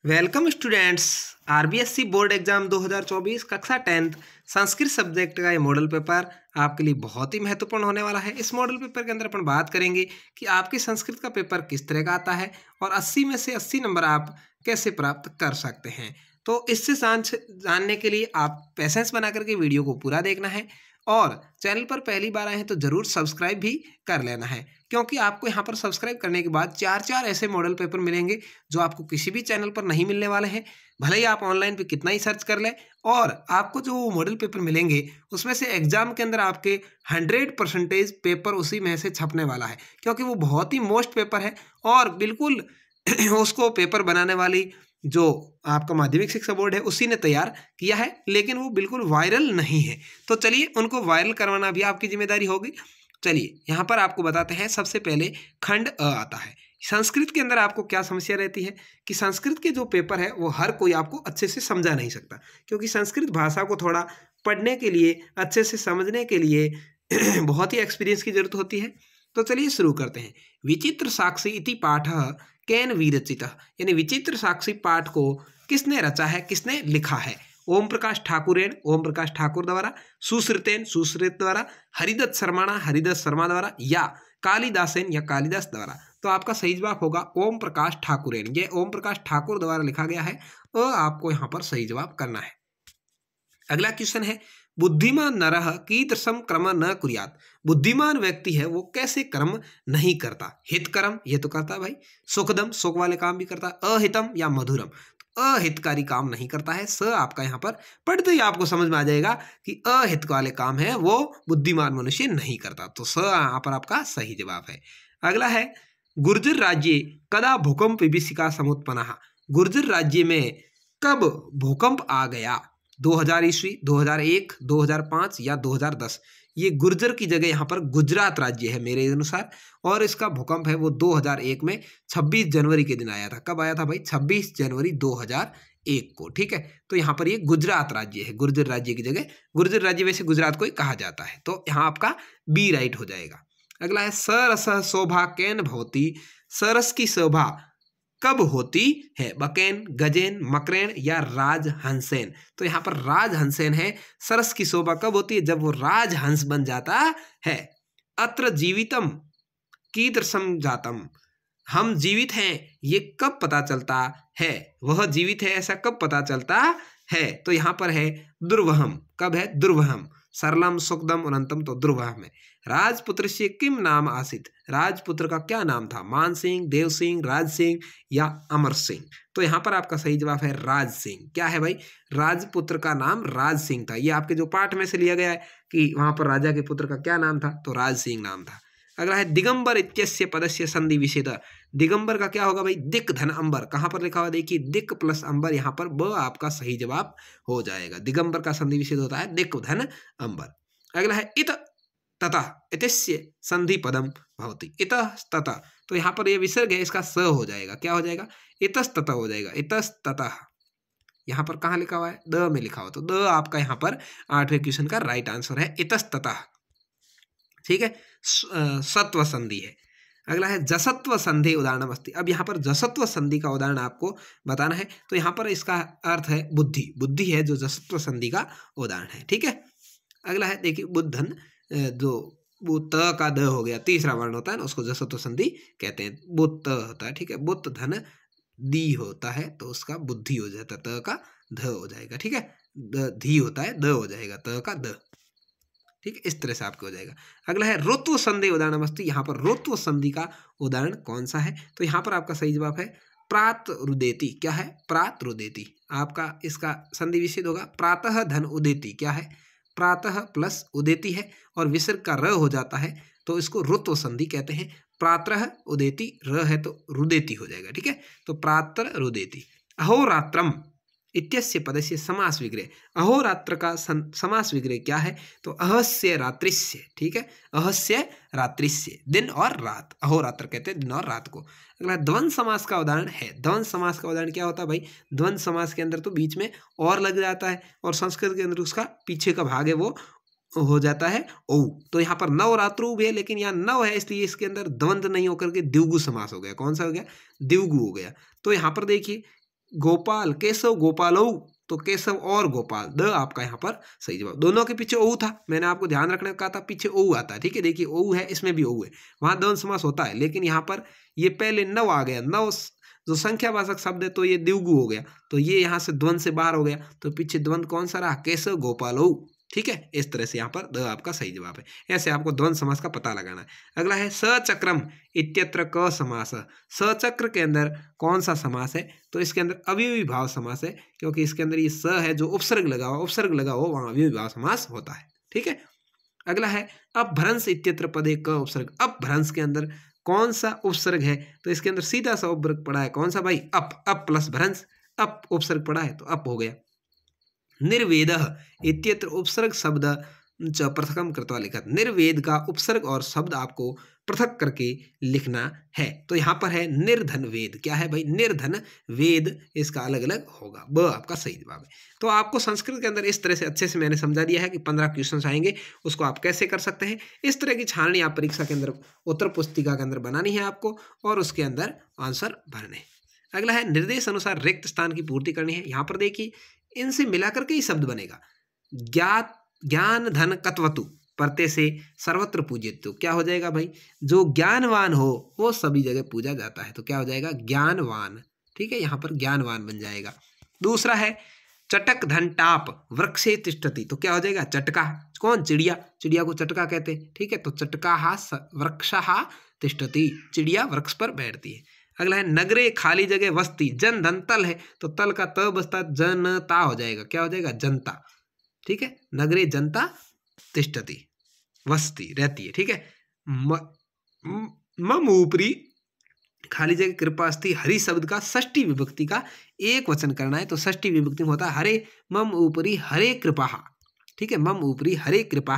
Welcome students. RBSC board exam 2024 कक्षा 10th Sanskrit subject का ये मॉडल पेपर आपके लिए बहुत ही महत्वपूर्ण होने वाला है। इस मॉडल पेपर के अंदर अपन बात करेंगे कि आपके संस्कृत का पेपर किस तरह का आता है और 80 में से 80 नंबर आप कैसे प्राप्त कर सकते हैं। तो इससे जानने के लिए आप पेशेंस बना करके वीडियो को पूरा देखना है और चैनल पर पहली बार आए हैं तो ज़रूर सब्सक्राइब भी कर लेना है, क्योंकि आपको यहाँ पर सब्सक्राइब करने के बाद चार ऐसे मॉडल पेपर मिलेंगे जो आपको किसी भी चैनल पर नहीं मिलने वाले हैं। भले ही आप ऑनलाइन पे कितना ही सर्च कर लें, और आपको जो मॉडल पेपर मिलेंगे उसमें से एग्जाम के अंदर आपके 100% पेपर उसी में से छपने वाला है, क्योंकि वो बहुत ही मोस्ट पेपर है और बिल्कुल उसको पेपर बनाने वाली जो आपका माध्यमिक शिक्षा बोर्ड है उसी ने तैयार किया है, लेकिन वो बिल्कुल वायरल नहीं है। तो चलिए उनको वायरल करवाना भी आपकी जिम्मेदारी होगी। चलिए यहाँ पर आपको बताते हैं। सबसे पहले खंड अ आता है। संस्कृत के अंदर आपको क्या समस्या रहती है कि संस्कृत के जो पेपर है वो हर कोई आपको अच्छे से समझा नहीं सकता, क्योंकि संस्कृत भाषा को थोड़ा पढ़ने के लिए, अच्छे से समझने के लिए बहुत ही एक्सपीरियंस की जरूरत होती है। तो चलिए शुरू करते हैं। विचित्र साक्षी इति पाठ केन विरचित, यानी विचित्र साक्षी पाठ को किसने रचा है, किसने लिखा है? ओम प्रकाश ठाकुरेण, ओम प्रकाश ठाकुर द्वारा, सुश्रुतेन, सुश्रुत द्वारा, हरिदत्त शर्माणा, हरिदत्त शर्मा द्वारा, या कालिदासेन या कालिदास द्वारा। तो आपका सही जवाब होगा ओम प्रकाश ठाकुरेण। ये ओम प्रकाश ठाकुर द्वारा लिखा गया है और आपको यहाँ पर सही जवाब करना है। अगला क्वेश्चन है, बुद्धिमान नरः कीदृशं कर्म न कुर्यात्। बुद्धिमान व्यक्ति है वो कैसे कर्म नहीं करता? हित कर्म, ये तो करता है भाई। सुखदम, सुख वाले काम भी करता है। अहितम या मधुरम, अहितकारी काम नहीं करता है। स आपका यहाँ पर पढ़ते ही आपको समझ में आ जाएगा कि अहित वाले काम है वो बुद्धिमान मनुष्य नहीं करता। तो स यहाँ पर आपका सही जवाब है। अगला है, गुर्जर राज्य कदा भूकंप विभीषिका समुत्पन्नः। गुर्जर राज्य में कब भूकंप आ गया? 2000 ईस्वी, 2001, 2005 या 2010। ये गुर्जर की जगह यहाँ पर गुजरात राज्य है मेरे अनुसार, और इसका भूकंप है वो 2001 में 26 जनवरी के दिन आया था। कब आया था भाई? 26 जनवरी 2001 को। ठीक है, तो यहाँ पर ये गुजरात राज्य है, गुर्जर राज्य की जगह गुर्जर राज्य वैसे गुजरात को ही कहा जाता है। तो यहाँ आपका बी राइट हो जाएगा। अगला है, सरस शोभा केन भवति। सरस की शोभा कब होती है? बकेन, गजेन, मकरेन या राजहंसेन। तो यहाँ पर राजहंसेन है। सरस की शोभा कब होती है? जब वो राजहंस बन जाता है। अत्र जीवितम कीदृशं जातम। हम जीवित हैं ये कब पता चलता है? वह जीवित है ऐसा कब पता चलता है? तो यहाँ पर है दुर्वहम। कब है? दुर्वहम। सरलम, सुखदम, अनंतम, तो दुर्वहम है। राजपुत्र से किम नाम आसित। राजपुत्र का क्या नाम था? मान सिंह, देव सिंह, राज सिंह या अमर सिंह। तो यहाँ पर आपका सही जवाब है राज सिंह। क्या है भाई? राजपुत्र का नाम राज सिंह था। ये आपके जो पाठ में से लिया गया है कि वहां पर राजा के पुत्र का क्या नाम था, तो राज सिंह नाम था। अगला है, दिगंबर इत्यस्य पदस्य संधि विच्छेद। दिगंबर का क्या होगा भाई? दिक धन अंबर। कहाँ पर लिखा हुआ देखिए, दिक प्लस अंबर, यहाँ पर ब आपका सही जवाब हो जाएगा। दिगंबर का संधि विच्छेद होता है दिक धन अंबर। अगला है, इत ततः इत्यस्य संधि पदम भवति। इतः ततः, तो यहाँ पर ये विसर्ग है, इसका स हो जाएगा। क्या हो जाएगा? इतस्ततः हो जाएगा। इतस्ततः यहाँ पर कहाँ लिखा हुआ है? द में लिखा हुआ, तो द आपका यहाँ पर 8वें क्वेश्चन का राइट आंसर है, इतस्ततः। ठीक है, सत्व संधि है। अगला है, जसत्व संधि उदाहरणम अस्ति। अब यहाँ पर जसत्व संधि का उदाहरण आपको बताना है, तो यहाँ पर इसका अर्थ है बुद्धि। बुद्धि है जो जसत्व संधि का उदाहरण है। ठीक है, अगला है देखिए, बुद्धन, जो वो त का द हो गया, तीसरा वर्ण होता है ना, उसको जसत्व संधि कहते हैं। बुत्त होता है। ठीक है, बुत्त धन दी होता है तो उसका बुद्धि हो जाता है, त का ध हो जाएगा। ठीक है, धी होता है, द हो जाएगा, त का द। ठीक है, इस तरह से आपको हो जाएगा। अगला है, रुत्व संधि उदाहरण अस्ति। यहाँ पर रुत्व संधि का उदाहरण कौन सा है? तो यहाँ पर आपका सही जवाब है प्रात रुदेति। क्या है? प्रात रुदेति। आपका इसका संधि विच्छेद होगा प्रातः धन उदेति। क्या है? प्रातः प्लस उदेति है और विसर्ग का र हो जाता है, तो इसको रुत्व संधि कहते हैं। प्रातः उदेति, र है तो रुदेति हो जाएगा। ठीक है, तो प्रातर रुदेति। अहोरात्रम इत्यस्य पदस्य समास विग्रह। अहोरात्र का समास विग्रह क्या है? तो अहस्य रात्रिस्य। ठीक है, अहस्य रात्रिस्य, दिन और रात। अहोरात्र कहते हैं दिन और रात को। अगला द्वंद्व समास का उदाहरण है। द्वंद्व समास का उदाहरण क्या होता है भाई? द्वंद्व समास के अंदर तो बीच में और लग जाता है, और संस्कृत के अंदर उसका पीछे का भाग है वो हो जाता है ओ। तो यहाँ पर नवरात्रु भी है, लेकिन यहाँ नव है इसलिए इसके अंदर द्वंद्व नहीं होकर के द्विगु समास हो गया। कौन सा हो गया? द्विगु हो गया। तो यहाँ पर देखिए गोपाल, केशव गोपालऊ, तो केशव और गोपाल, द आपका यहाँ पर सही जवाब। दोनों के पीछे ओ था, मैंने आपको ध्यान रखने को कहा था, पीछे ओ आता है, ठीक है। देखिए ओ है, इसमें भी ओ है, वहां द्वंद्व समास होता है, लेकिन यहाँ पर ये पहले नव आ गया, नव जो संख्यावाचक शब्द है तो ये द्विगु हो गया, तो ये यहाँ से द्वंद्व से बाहर हो गया, तो पीछे द्वंद्व कौन सा रहा, केशव गोपालऊ, ठीक है। इस तरह से यहाँ पर द आपका सही जवाब है। ऐसे आपको द्वंद्व समास का पता लगाना है। अगला है सचक्रम इत्यत्र क समास। सचक्र के अंदर कौन सा समास है, तो इसके अंदर अव्ययी भाव समास है, क्योंकि इसके अंदर ये स है, जो उपसर्ग लगा हो वहां अव्ययी भाव समास होता है, ठीक है। अगला है अपभ्रंश इत्यत्र पदे क उपसर्ग। अपभ्रंश के अंदर कौन सा उपसर्ग है, तो इसके अंदर सीधा सा उपसर्ग पड़ा है, कौन सा भाई, अप प्लस भ्रंश, अप उपसर्ग पड़ा है तो अप हो गया। निर्वेदः इत्यत्र उपसर्ग शब्द च पृथकम कृत्वा लिखत। निर्वेद का उपसर्ग और शब्द आपको पृथक करके लिखना है, तो यहाँ पर है निर्धन वेद। क्या है भाई, निर्धन वेद, इसका अलग अलग होगा, ब आपका सही जवाब है। तो आपको संस्कृत के अंदर इस तरह से अच्छे से मैंने समझा दिया है कि 15 क्वेश्चन आएंगे, उसको आप कैसे कर सकते हैं। इस तरह की छाननी आप परीक्षा के अंदर उत्तर पुस्तिका के अंदर बनानी है आपको, और उसके अंदर आंसर भरने। अगला है निर्देश अनुसार रिक्त स्थान की पूर्ति करनी है। यहाँ पर देखिए इनसे मिलाकर के ही शब्द बनेगा। ज्ञान धन कत्वतु प्रत्यय से सर्वत्र पूजित, तो क्या हो जाएगा भाई, जो ज्ञानवान हो वो सभी जगह पूजा जाता है, तो क्या हो जाएगा, ज्ञानवान, ठीक है। यहाँ पर ज्ञानवान बन जाएगा। दूसरा है चटक धन टाप वृक्षे तिष्ठति, तो क्या हो जाएगा, चटका, कौन, चिड़िया, चिड़िया को चटका कहते हैं, ठीक है। तो चटका वृक्षः तिष्ठति, चिड़िया वृक्ष पर बैठती है। अगला है नगरे खाली जगह वस्ती, जन धन तल है, तो तल का त बसता जनता हो जाएगा, क्या हो जाएगा, जनता, ठीक है। नगरे जनता तिष्ठति, वस्ती रहती है, ठीक है। मम ऊपरी खाली जगह कृपा अस्ति, हरि शब्द का षष्ठी विभक्ति का एक वचन करना है, तो षष्ठी विभक्ति में होता है हरे, मम ऊपरी हरे कृपा, ठीक है। मम ऊपरी हरे कृपा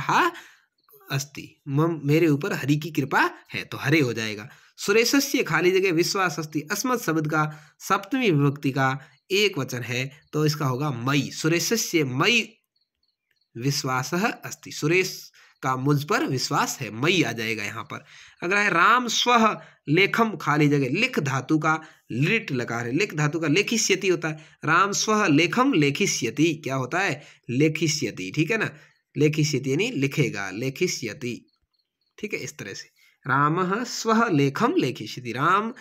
अस्ति, मम मेरे ऊपर हरि की कृपा है, तो हरे हो जाएगा। सुरेशस्य खाली जगह विश्वास अस्ति, अस्मत् शब्द का सप्तमी विभक्ति का एक वचन है, तो इसका होगा मई। सुरेशस्य मई विश्वास अस्ति, सुरेश का मुझ पर विश्वास है, मई आ जाएगा यहाँ पर। अगर है राम स्वः लेखम खाली जगह, लिख धातु का लिट लकार है, लिख धातु का लेखिष्यति होता है, राम स्वः लेखम लेखिष्यति, क्या होता है, लेखिष्यति, ठीक है ना। लेखिष्यति यानी लिखेगा, लेखिष्यति, ठीक है। इस तरह से रामः स्वः लेखम लेखिष्यति, राम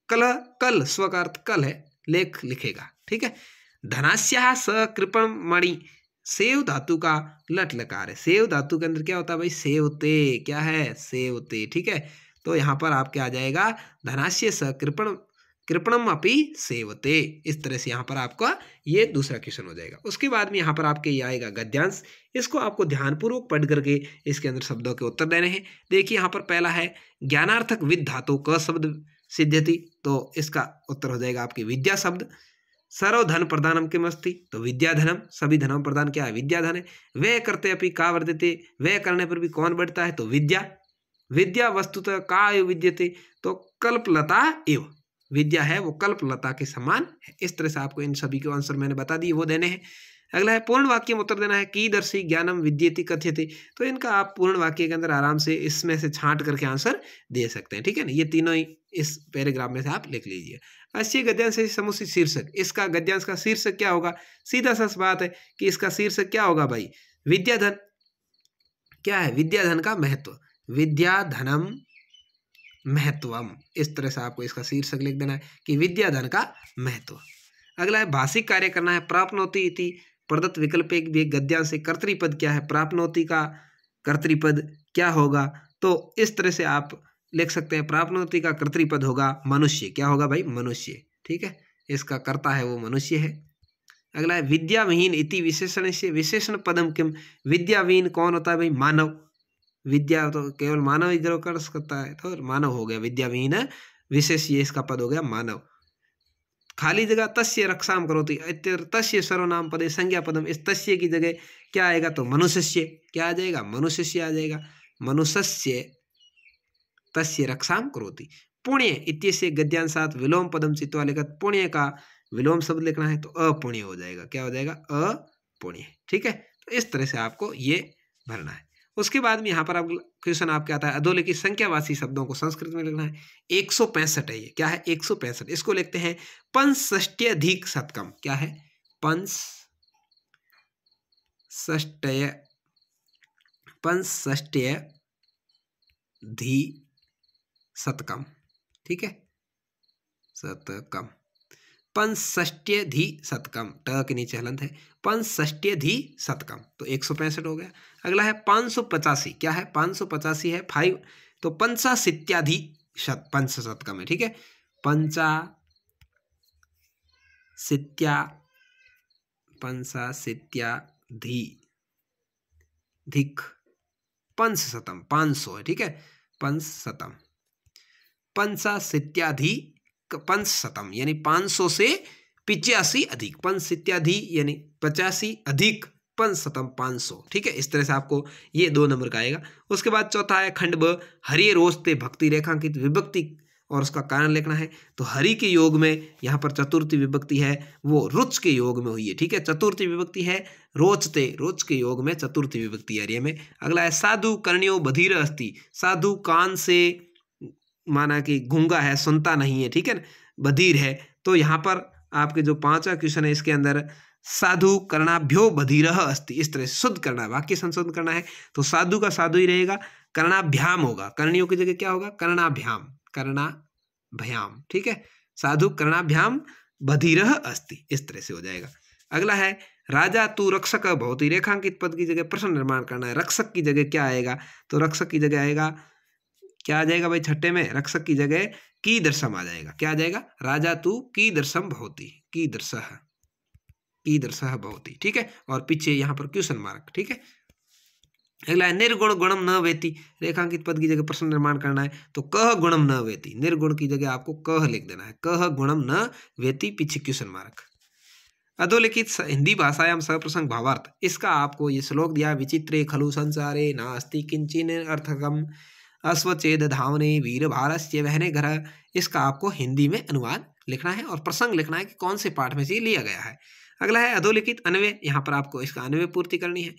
कल स्व का अर्थ कल है, लेख लिखेगा, ठीक है। धनास्याः सकृपण मणि, सेव धातु का लट लकार है, सेव धातु के अंदर क्या होता है भाई, सेवते, क्या है, सेवते, ठीक है। तो यहाँ पर आपके आ जाएगा धनास्य सकृपण कृपणम अपि सेवते, इस तरह से यहाँ पर आपका ये दूसरा क्वेश्चन हो जाएगा। उसके बाद में यहाँ पर आपके ये आएगा गद्यांश, इसको आपको ध्यानपूर्वक पढ़ करके इसके अंदर शब्दों के उत्तर देने हैं। देखिए यहाँ पर पहला है ज्ञानार्थक विद धातु क शब्द सिद्ध्यति, तो इसका उत्तर हो जाएगा आपके विद्या शब्द। सर्व धन प्रदानम किम अस्ति, तो विद्या धनम, सभी धनों प्रदान क्या है, विद्या धन है। व्यय करते अपि का वर्धते, व्यय करने पर भी कौन बढ़ता है, तो विद्या। विद्या वस्तुतः का एव विद्यते, तो कल्पलता एव, विद्या है वो कल्पलता के समान है। इस तरह से आपको इन सभी के आंसर मैंने बता दिए, वो देने हैं। अगला है पूर्ण वाक्य में उत्तर देना है, कीदर्शी ज्ञानम विद्येति कथ्यते, तो इनका आप पूर्ण वाक्य के अंदर आराम से इसमें से छांट करके आंसर दे सकते हैं, ठीक है ना। ये तीनों ही इस पैराग्राफ में से आप लिख लीजिए। अस्य गद्यांश समुचित शीर्षक, इसका गद्यांश का शीर्षक क्या होगा, सीधा सा बात है कि इसका शीर्षक क्या होगा भाई, विद्याधन, क्या है, विद्याधन का महत्व, विद्याधनम महत्वम, इस तरह से आपको इसका शीर्षक लिख देना है कि विद्याधन का महत्व। अगला है भाषिक कार्य करना है, प्राप्नोति इति प्रदत्त विकल्प एक भी गद्यांश से कर्तृपद क्या है, प्राप्नोति का कर्तृपद क्या होगा, तो इस तरह से आप लिख सकते हैं। प्राप्नोति का कर्तृपद होगा मनुष्य, क्या होगा भाई, मनुष्य, ठीक है। इसका कर्ता है वो मनुष्य है। अगला है विद्याविहीन इति विशेषण से विशेषण पदम किम, विद्याविहीन कौन होता है भाई, मानव, विद्या तो केवल मानव ही ग्रह कर सकता है, तो मानव हो गया विद्याविहीन, विशेष ये इसका पद हो गया मानव। खाली जगह तस्य रक्षाम करोति, तस्य सर्वनाम पदे संज्ञा पदम, इस तस्य की जगह क्या आएगा, तो मनुष्य, क्या आ जाएगा, मनुष्य आ जाएगा, मनुष्य तस्य रक्षाम करोति। पुण्य इत्यस्य गद्यांशात विलोम पदम चित्वा लिखत, पुण्य का विलोम शब्द लिखना है तो अपुण्य हो जाएगा, क्या हो जाएगा, अपुण्य, ठीक है। तो इस तरह से आपको ये भरना है। उसके बाद में यहाँ पर आप क्वेश्चन आपके आता है अधोलिखित संख्यावाची शब्दों को संस्कृत में लिखना है। 165 है, ये क्या है 165, इसको लिखते हैं पंचषष्ट्यधिक शतकम। क्या है पंचषष्ट्यधि शतकम, ठीक है शतकम, पंचषष्ट्यधि शतकम, ट के नीचे हलंत है, पंचषष्ट्यधि शतकम, तो 165 हो गया। अगला है 585, क्या है 585 है 5, तो पंचाशीत्याधि पंचशतकम है, ठीक है पंचाशीत्याधिक पंचशतम, 500 है, ठीक है पंचशतम, पंचाशीत्याधिक पंचशतम यानी 500 से 85 अधिक, पंचशीत्याधि यानी 85 अधिक पंचशतम 500, ठीक है। इस तरह से आपको ये 2 नंबर का आएगा। उसके बाद चौथा है खंड ब, हरि रोचते भक्ति रेखांकित विभक्ति और उसका कारण लिखना है। तो हरि के योग में यहाँ पर चतुर्थी विभक्ति है, वो रुच के योग में हुई है, ठीक है चतुर्थी विभक्ति है रोचते, रोच के योग में चतुर्थी विभक्ति एरिया में। अगला है साधु कर्ण्यो बधिर अस्ति, साधु कान से माना कि गूंगा है, सुनता नहीं है, ठीक है बधिर है। तो यहाँ पर आपके जो 5वां क्वेश्चन है इसके अंदर साधु कर्णाभ्यो बधिरः अस्ति, इस तरह से शुद्ध करना है, वाक्य संशोधन करना है। तो साधु का साधु ही रहेगा, कर्णाभ्याम होगा, कर्णियों की जगह क्या होगा कर्णाभ्याम, कर्णाभ्याम, ठीक है साधु कर्णाभ्याम बधिरः अस्ति, इस तरह से हो जाएगा। अगला है राजा तू रक्षक भवति, रेखांकित पद की जगह प्रश्न निर्माण करना है। रक्षक की जगह क्या आएगा, तो रक्षक की जगह आएगा क्या आ जाएगा भाई छठे में, रक्षक की जगह कीदृशम आ जाएगा। क्या आ जाएगा राजा तू कीदृशम भवति, कीदृशः भवति, ठीक है और पीछे यहाँ पर क्वेश्चन मार्क, ठीक है। अगला है निर्गुण गुणम न वेति, रेखांकित पद की जगह प्रश्न निर्माण करना है। तो कह गुणम न वेति, निर्गुण की जगह आपको कह लिख देना है, कह गुणम न वेति, पीछे क्वेश्चन मार्क। अधोलिखित हिंदी भाषायाम सप्रसंग भावार्थ, इसका आपको ये श्लोक दिया, विचित्रे खलु संसारे नास्ति किंचिन अर्थकम अश्वचेद धावने वीर भारस्य वहने घर, इसका आपको हिंदी में अनुवाद लिखना है और प्रसंग लिखना है कि कौन से पाठ में से लिया गया है। अगला है अधोलिखित अन्वय, यहाँ पर आपको इसका अन्वय पूर्ति करनी है।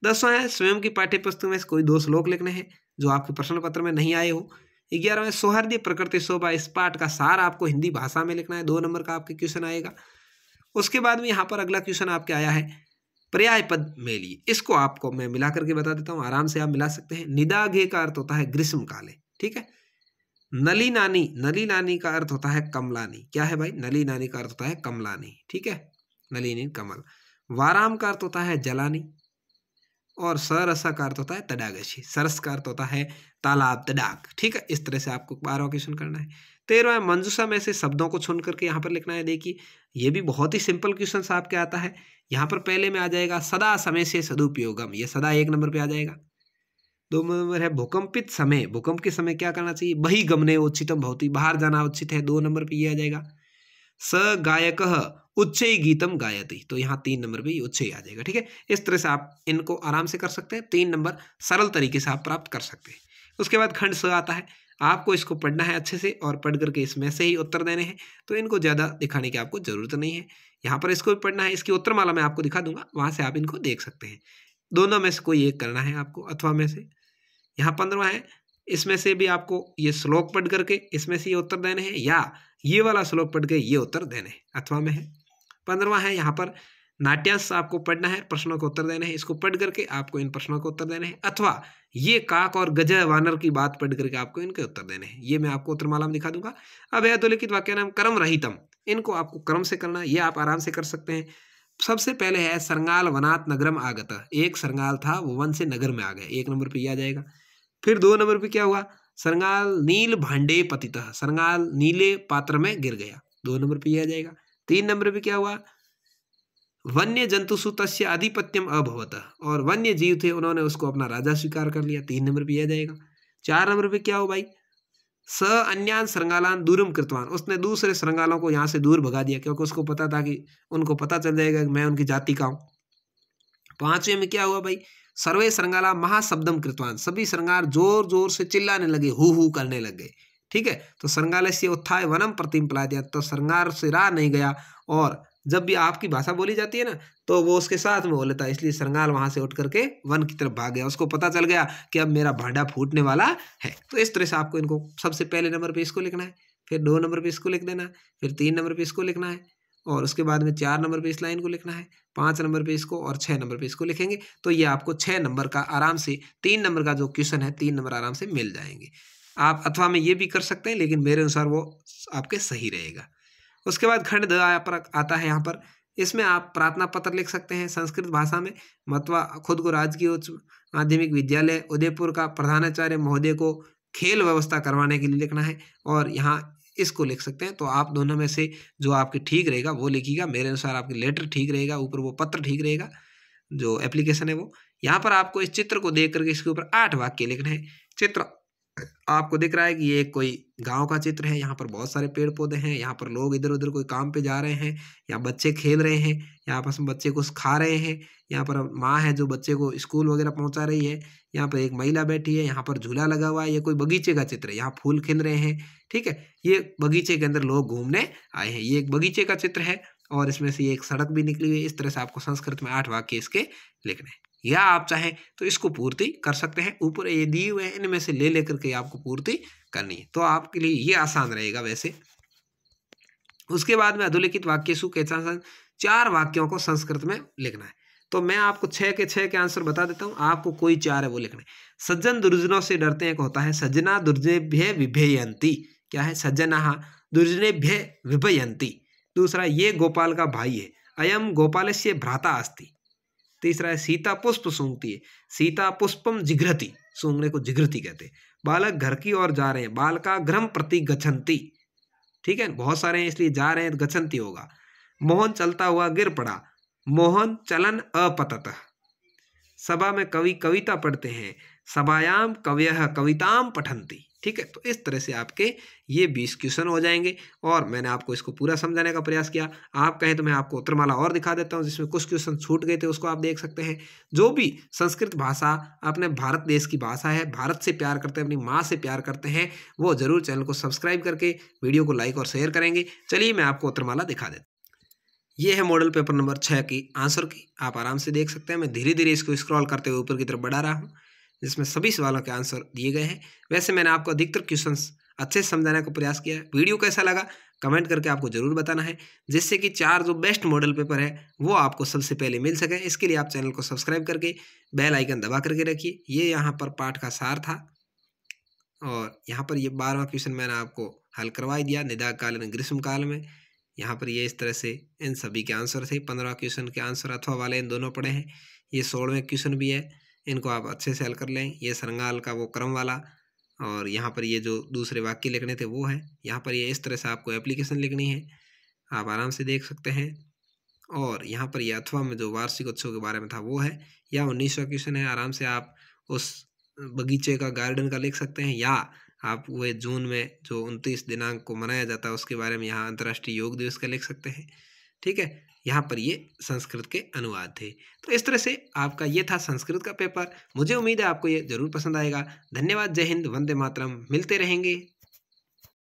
10वां है स्वयं की पाठ्य पुस्तक में से कोई 2 श्लोक लिखने हैं जो आपके प्रश्न पत्र में नहीं आए हो। 11वां सौहार्द्य प्रकृति शोभा, इस पाठ का सार आपको हिंदी भाषा में लिखना है, 2 नंबर का आपके क्वेश्चन आएगा। उसके बाद में यहाँ पर अगला क्वेश्चन आपके आया है पर्याय पद मेली, इसको आपको मैं मिला करके बता देता हूँ, आराम से आप मिला सकते हैं। निदाघे का अर्थ होता है ग्रीष्म काले, ठीक है। नली नानी, नली नानी का अर्थ होता है कमलानी, क्या है भाई नली नानी का अर्थ होता है कमलानी, ठीक है नलिनी कमल। वाराम का अर्थ होता है जलानी और सरसा का अर्थ होता है तडागशी, सरस का अर्थ होता है तालाब तडाग, ठीक है। इस तरह से आपको 12वां क्वेश्चन करना है। 13वां मंजूषा में से शब्दों को चुन करके यहाँ पर लिखना है। देखिए ये भी बहुत ही सिंपल क्वेश्चन आपके आता है। यहाँ पर पहले में आ जाएगा सदा समय से सदुपयोगम, ये सदा 1 नंबर पे आ जाएगा। 2 नंबर है भूकंपित समय, भूकंप के समय क्या करना चाहिए, बहिगमने उचितम भवति, बाहर जाना उचित है, 2 नंबर पे ये आ जाएगा। स गायकः उच्चई गीतम गायति, तो यहाँ 3 नंबर पे उच्चई आ जाएगा, ठीक है। इस तरह से आप इनको आराम से कर सकते हैं, 3 नंबर सरल तरीके से आप प्राप्त कर सकते हैं। उसके बाद खंड स आता है, आपको इसको पढ़ना है अच्छे से और पढ़ करके इसमें से ही उत्तर देने हैं, तो इनको ज़्यादा दिखाने की आपको ज़रूरत नहीं है। यहाँ पर इसको भी पढ़ना है, इसकी उत्तरमाला मैं आपको दिखा दूंगा, वहाँ से आप इनको देख सकते हैं। दोनों में से कोई एक करना है आपको, अथवा में से। यहाँ 15वां है, इसमें से भी आपको ये श्लोक पढ़ करके इसमें से ये उत्तर देने हैं, या ये वाला श्लोक पढ़ के ये उत्तर देने हैं, अथवा में है। 15वां है यहाँ पर नाट्यांश आपको पढ़ना है, प्रश्नों को उत्तर देने हैं, इसको पढ़ करके आपको इन प्रश्नों को उत्तर देने हैं, अथवा ये काक और गज वानर की बात पढ़ करके आपको इनके उत्तर देने हैं। ये मैं आपको उत्तरमाला में दिखा दूंगा। अब है अधोलिखित वाक्य नाम कर्म रहितम, इनको आपको क्रम से करना है, ये आप आराम से कर सकते हैं। सबसे पहले है सरंगाल वनात नगरम आगत, एक सरंगाल था वो वन से नगर में आ गए, 1 नंबर पे आ जाएगा। फिर 2 नंबर पे क्या हुआ, सरंगाल नील भांडे पतितः, सरंगाल नीले पात्र में गिर गया, 2 नंबर पे आ जाएगा। 3 नंबर पे क्या हुआ, वन्य जंतुषु तस्य आधिपत्यम अभवत, और वन्य जीव थे उन्होंने उसको अपना राजा स्वीकार कर लिया, 3 नंबर पे आ जाएगा। 4 नंबर पे क्या हो भाई, स अन्यान सरंगालान दूरम कृतवान, उसने दूसरे सरंगालों को यहाँ से दूर भगा दिया, क्योंकि उसको पता था कि उनको पता चल जाएगा कि मैं उनकी जाति का हूँ। 5वें में क्या हुआ भाई, सर्वे सरंगाला महाशब्दम कृतवान, सभी सरंगार जोर जोर से चिल्लाने लगे, हु करने लग गए, ठीक है। तो सरंगाल से उत्थाय वनम प्रतिम पलायत, तो सरंगार से राह नहीं गया और जब भी आपकी भाषा बोली जाती है ना तो वो उसके साथ में बोल लेता है, इसलिए सरंगाल वहां से उठ करके वन की तरफ भाग गया। उसको पता चल गया कि अब मेरा भांडा फूटने वाला है। तो इस तरह से आपको इनको सबसे पहले नंबर पे इसको लिखना है, फिर 2 नंबर पे इसको लिख देना है, फिर 3 नंबर पे इसको लिखना है, और उसके बाद में 4 नंबर पे इस लाइन को लिखना है, 5 नंबर पे इसको और 6 नंबर पे इसको लिखेंगे। तो ये आपको 6 नंबर का आराम से 3 नंबर का जो क्वेश्चन है 3 नंबर आराम से मिल जाएंगे। आप अथवा में ये भी कर सकते हैं, लेकिन मेरे अनुसार वो आपके सही रहेगा। उसके बाद खंड द आता है यहाँ पर। इसमें आप प्रार्थना पत्र लिख सकते हैं संस्कृत भाषा में, अथवा खुद को राजकीय उच्च माध्यमिक विद्यालय उदयपुर का प्रधानाचार्य महोदय को खेल व्यवस्था करवाने के लिए लिखना है, और यहाँ इसको लिख सकते हैं। तो आप दोनों में से जो आपके ठीक रहेगा वो लिखिएगा। मेरे अनुसार आपकी लेटर ठीक रहेगा, ऊपर वो पत्र ठीक रहेगा, जो एप्लीकेशन है वो। यहाँ पर आपको इस चित्र को देख करके इसके ऊपर 8 वाक्य लिखने हैं। चित्र आपको दिख रहा है कि ये कोई गांव का चित्र है। यहाँ पर बहुत सारे पेड़ पौधे हैं, यहाँ पर लोग इधर उधर कोई काम पे जा रहे हैं, यहाँ बच्चे खेल रहे हैं, यहाँ आपस में बच्चे कुछ खा रहे हैं, यहाँ पर माँ है जो बच्चे को स्कूल वगैरह पहुँचा रही है, यहाँ पर एक महिला बैठी है, यहाँ पर झूला लगा हुआ है। ये कोई बगीचे का चित्र है, यहाँ फूल खिल रहे हैं, ठीक है। ये बगीचे के अंदर लोग घूमने आए हैं, ये एक बगीचे का चित्र है, और इसमें से एक सड़क भी निकली हुई है। इस तरह से आपको संस्कृत में 8 वाक्य इसके लिखने हैं, या आप चाहें तो इसको पूर्ति कर सकते हैं। ऊपर ये दिए हुए हैं, इनमें से ले लेकर के आपको पूर्ति करनी है, तो आपके लिए ये आसान रहेगा वैसे। उसके बाद में अधोलिखित वाक्य कैसा 4 वाक्यों को संस्कृत में लिखना है। तो मैं आपको 6 के 6 के आंसर बता देता हूँ, आपको कोई 4 है वो लिखना है। सज्जन दुर्जनों से डरते हैं, एक होता है सज्जना दुर्जनेभ्य विभेयन्ति। क्या है? सज्जना दुर्जनेभ्य विभयन्ति। दूसरा, ये गोपाल का भाई है, अयम गोपालस्य भ्राता अस्ति। तीसरा है सीता पुष्प सूंघती है, सीता पुष्पम जिघ्रति, सूंघने को जिघ्रति कहते हैं। बालक घर की ओर जा रहे हैं, बालका गृहं प्रति गच्छन्ति, ठीक है, बहुत सारे हैं इसलिए जा रहे हैं, गच्छन्ति होगा। मोहन चलता हुआ गिर पड़ा, मोहन चलन अपततः। सभा में कवि कविता पढ़ते हैं, सभायाम कवयः कविताम पठन्ति, ठीक है। तो इस तरह से आपके ये 20 क्वेश्चन हो जाएंगे, और मैंने आपको इसको पूरा समझाने का प्रयास किया। आप कहें तो मैं आपको उत्तरमाला और दिखा देता हूँ, जिसमें कुछ क्वेश्चन छूट गए थे, उसको आप देख सकते हैं। जो भी संस्कृत भाषा अपने भारत देश की भाषा है, भारत से प्यार करते हैं, अपनी माँ से प्यार करते हैं, वो जरूर चैनल को सब्सक्राइब करके वीडियो को लाइक और शेयर करेंगे। चलिए मैं आपको उत्तरमाला दिखा देता हूँ। ये है मॉडल पेपर नंबर 6 की आंसर की, आप आराम से देख सकते हैं। मैं धीरे धीरे इसको स्क्रॉल करते हुए ऊपर की तरफ बढ़ा रहा हूँ, जिसमें सभी सवालों के आंसर दिए गए हैं। वैसे मैंने आपको अधिकतर क्वेश्चंस अच्छे से समझाने का प्रयास किया है। वीडियो कैसा लगा कमेंट करके आपको जरूर बताना है, जिससे कि 4 जो बेस्ट मॉडल पेपर है वो आपको सबसे पहले मिल सके। इसके लिए आप चैनल को सब्सक्राइब करके बेल आइकन दबा करके रखिए। ये यहाँ पर पाठ का सार था, और यहाँ पर ये 12वां क्वेश्चन मैंने आपको हल करवा दिया, निदाघ कालीन ग्रीष्म काल में। यहाँ पर ये इस तरह से इन सभी के आंसर थे। 15 क्वेश्चन के आंसर अथवा वाले इन दोनों पढ़े हैं। ये 16वें क्वेश्चन भी है, इनको आप अच्छे से हल कर लें। ये सरंगाल का वो क्रम वाला, और यहाँ पर ये जो दूसरे वाक्य लिखने थे वो है। यहाँ पर ये इस तरह से आपको एप्लीकेशन लिखनी है, आप आराम से देख सकते हैं। और यहाँ पर ये अथवा में जो वार्षिक उत्सव के बारे में था वो है, या 19वां क्वेश्चन है। आराम से आप उस बगीचे का गार्डन का लिख सकते हैं, या आप वो जून में जो 29 दिनांक को मनाया जाता है उसके बारे में यहाँ अंतर्राष्ट्रीय योग दिवस का लिख सकते हैं, ठीक है। यहाँ पर ये संस्कृत के अनुवाद थे। तो इस तरह से आपका ये था संस्कृत का पेपर। मुझे उम्मीद है आपको ये जरूर पसंद आएगा। धन्यवाद, जय हिंद, वंदे मातरम। मिलते रहेंगे।